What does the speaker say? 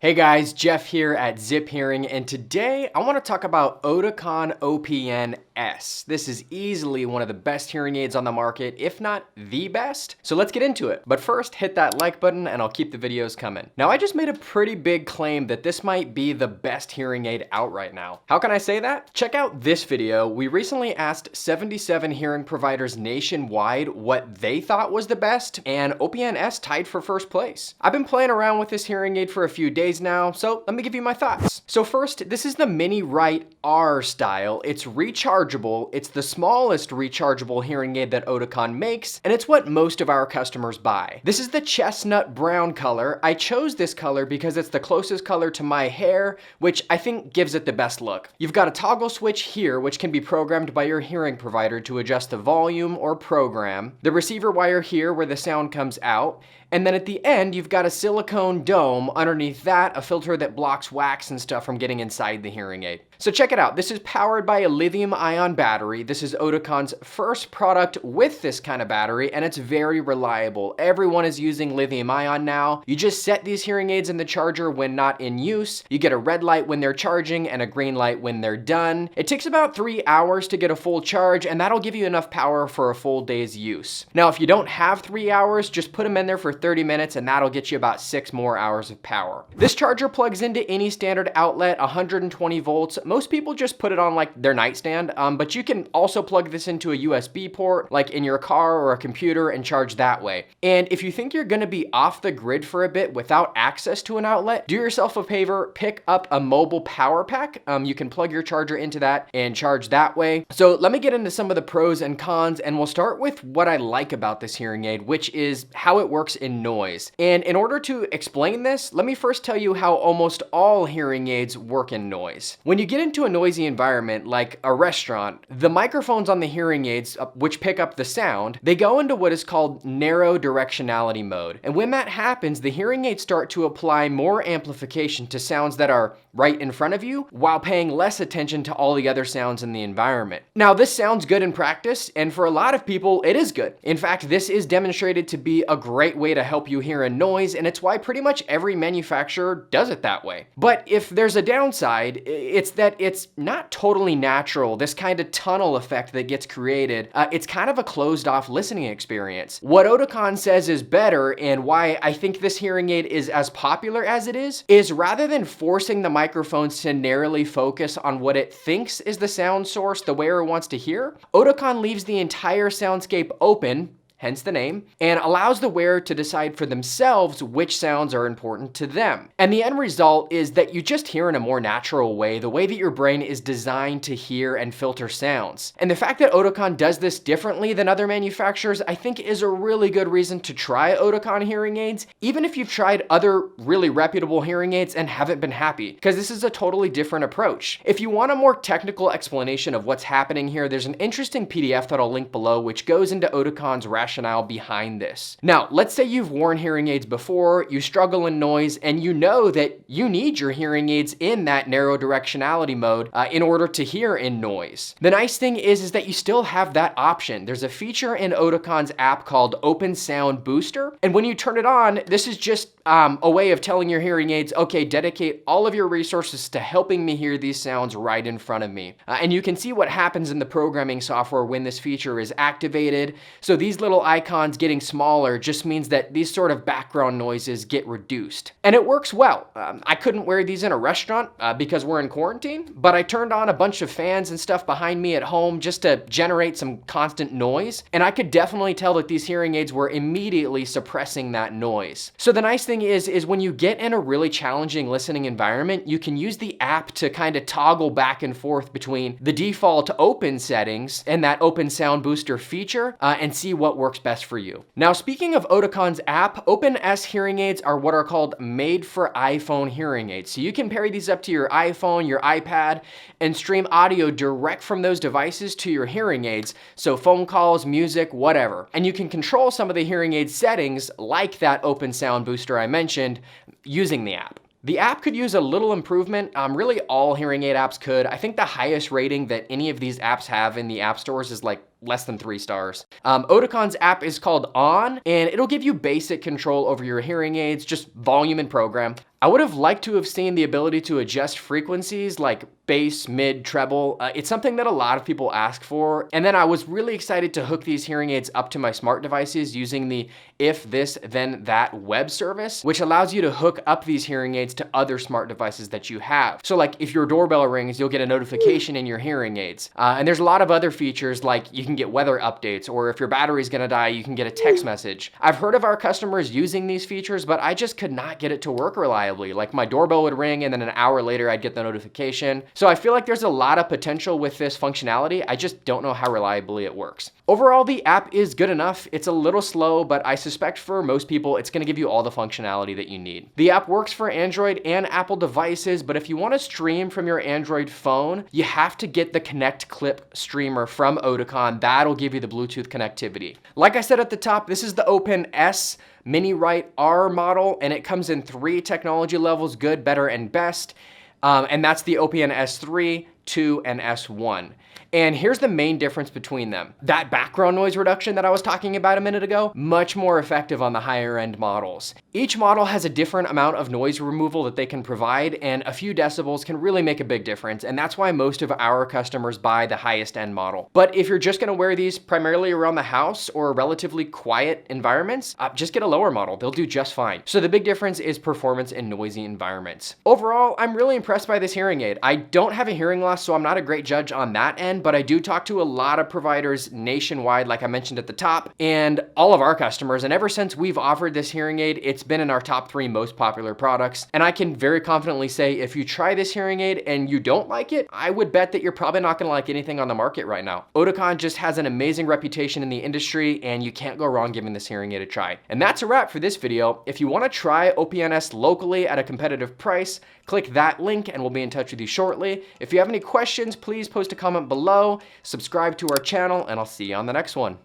Hey guys, Jeff here at Zip Hearing, and today I want to talk about Oticon OPN S. This is easily one of the best hearing aids on the market, if not the best. So let's get into it. But first, hit that like button and I'll keep the videos coming. Now, I just made a pretty big claim that this might be the best hearing aid out right now. How can I say that? Check out this video. We recently asked 77 hearing providers nationwide what they thought was the best, and OPN S tied for first place. I've been playing around with this hearing aid for a few days now, so let me give you my thoughts. So first, this is the miniRITE R style. It's rechargeable. It's the smallest rechargeable hearing aid that Oticon makes, and it's what most of our customers buy. This is the chestnut brown color. I chose this color because it's the closest color to my hair, which I think gives it the best look. You've got a toggle switch here, which can be programmed by your hearing provider to adjust the volume or program. The receiver wire here where the sound comes out. And then at the end, you've got a silicone dome. Underneath that, a filter that blocks wax and stuff from getting inside the hearing aid. So check it out. This is powered by a lithium-ion battery. This is Oticon's first product with this kind of battery, and it's very reliable. Everyone is using lithium-ion now. You just set these hearing aids in the charger when not in use. You get a red light when they're charging and a green light when they're done. It takes about 3 hours to get a full charge, and that'll give you enough power for a full day's use. Now, if you don't have 3 hours, just put them in there for 30 minutes, and that'll get you about 6 more hours of power. This charger plugs into any standard outlet, 120 volts. Most people just put it on like their nightstand, but you can also plug this into a USB port, like in your car or a computer, and charge that way. And if you think you're gonna be off the grid for a bit without access to an outlet, do yourself a favor, pick up a mobile power pack. You can plug your charger into that and charge that way. So let me get into some of the pros and cons, and we'll start with what I like about this hearing aid, which is how it works in noise. And in order to explain this, let me first tell you how almost all hearing aids work in noise. When you get into a noisy environment like a restaurant, the microphones on the hearing aids, which pick up the sound, they go into what is called narrow directionality mode. And when that happens, the hearing aids start to apply more amplification to sounds that are right in front of you, while paying less attention to all the other sounds in the environment. Now, this sounds good in practice, and for a lot of people, it is good. In fact, this is demonstrated to be a great way to help you hear a noise, and it's why pretty much every manufacturer does it that way. But if there's a downside, it's that it's not totally natural. This kind of tunnel effect that gets created, it's kind of a closed off listening experience. What Oticon says is better, and why I think this hearing aid is as popular as it is rather than forcing the microphones to narrowly focus on what it thinks is the sound source the wearer wants to hear, Oticon leaves the entire soundscape open, hence the name, and allows the wearer to decide for themselves which sounds are important to them. And the end result is that you just hear in a more natural way, the way that your brain is designed to hear and filter sounds. And the fact that Oticon does this differently than other manufacturers, I think is a really good reason to try Oticon hearing aids, even if you've tried other really reputable hearing aids and haven't been happy, because this is a totally different approach. If you want a more technical explanation of what's happening here, there's an interesting PDF that I'll link below, which goes into Oticon's rationale behind this. Now, let's say you've worn hearing aids before, you struggle in noise, and you know that you need your hearing aids in that narrow directionality mode in order to hear in noise. The nice thing is that you still have that option. There's a feature in Oticon's app called Open Sound Booster, and when you turn it on, this is just a way of telling your hearing aids, okay, dedicate all of your resources to helping me hear these sounds right in front of me. And you can see what happens in the programming software when this feature is activated. So these little icons getting smaller just means that these sort of background noises get reduced. And it works well. I couldn't wear these in a restaurant because we're in quarantine, but I turned on a bunch of fans and stuff behind me at home just to generate some constant noise. And I could definitely tell that these hearing aids were immediately suppressing that noise. So the nice thing is when you get in a really challenging listening environment, you can use the app to kind of toggle back and forth between the default open settings and that Open Sound Booster feature and see what works best for you. Now, speaking of Oticon's app, OPN S hearing aids are what are called made for iPhone hearing aids. So you can pair these up to your iPhone, your iPad, and stream audio direct from those devices to your hearing aids. So phone calls, music, whatever. And you can control some of the hearing aid settings like that Open Sound Booster I mentioned using the app. The app could use a little improvement. Really all hearing aid apps could. I think the highest rating that any of these apps have in the app stores is like less than 3 stars. Oticon's app is called On, and it'll give you basic control over your hearing aids, just volume and program. I would have liked to have seen the ability to adjust frequencies like bass, mid, treble. It's something that a lot of people ask for. And then I was really excited to hook these hearing aids up to my smart devices using the If This Then That web service, which allows you to hook up these hearing aids to other smart devices that you have. So like if your doorbell rings, you'll get a notification in your hearing aids. And there's a lot of other features like you can get weather updates, or if your battery's gonna die, you can get a text message. I've heard of our customers using these features, but I just could not get it to work reliably. Like my doorbell would ring and then an hour later I'd get the notification. So I feel like there's a lot of potential with this functionality. I just don't know how reliably it works. Overall, the app is good enough. It's a little slow, but I suspect for most people, it's gonna give you all the functionality that you need. The app works for Android and Apple devices, but if you wanna stream from your Android phone, you have to get the Connect Clip streamer from Oticon. That'll give you the Bluetooth connectivity. Like I said at the top, this is the OPN S miniRITE R model, and it comes in 3 technology levels: good, better, and best. And that's the OPN S3, 2, and S1. And here's the main difference between them. That background noise reduction that I was talking about a minute ago, much more effective on the higher end models. Each model has a different amount of noise removal that they can provide, and a few decibels can really make a big difference. And that's why most of our customers buy the highest end model. But if you're just gonna wear these primarily around the house or relatively quiet environments, just get a lower model. They'll do just fine. So the big difference is performance in noisy environments. Overall, I'm really impressed by this hearing aid. I don't have a hearing loss, so I'm not a great judge on that end, but I do talk to a lot of providers nationwide, like I mentioned at the top, and all of our customers. And ever since we've offered this hearing aid, it's been in our top 3 most popular products. And I can very confidently say, if you try this hearing aid and you don't like it, I would bet that you're probably not gonna like anything on the market right now. Oticon just has an amazing reputation in the industry, and you can't go wrong giving this hearing aid a try. And that's a wrap for this video. If you wanna try OPN S locally at a competitive price, click that link and we'll be in touch with you shortly. If you have any questions, please post a comment below, subscribe to our channel, and I'll see you on the next one.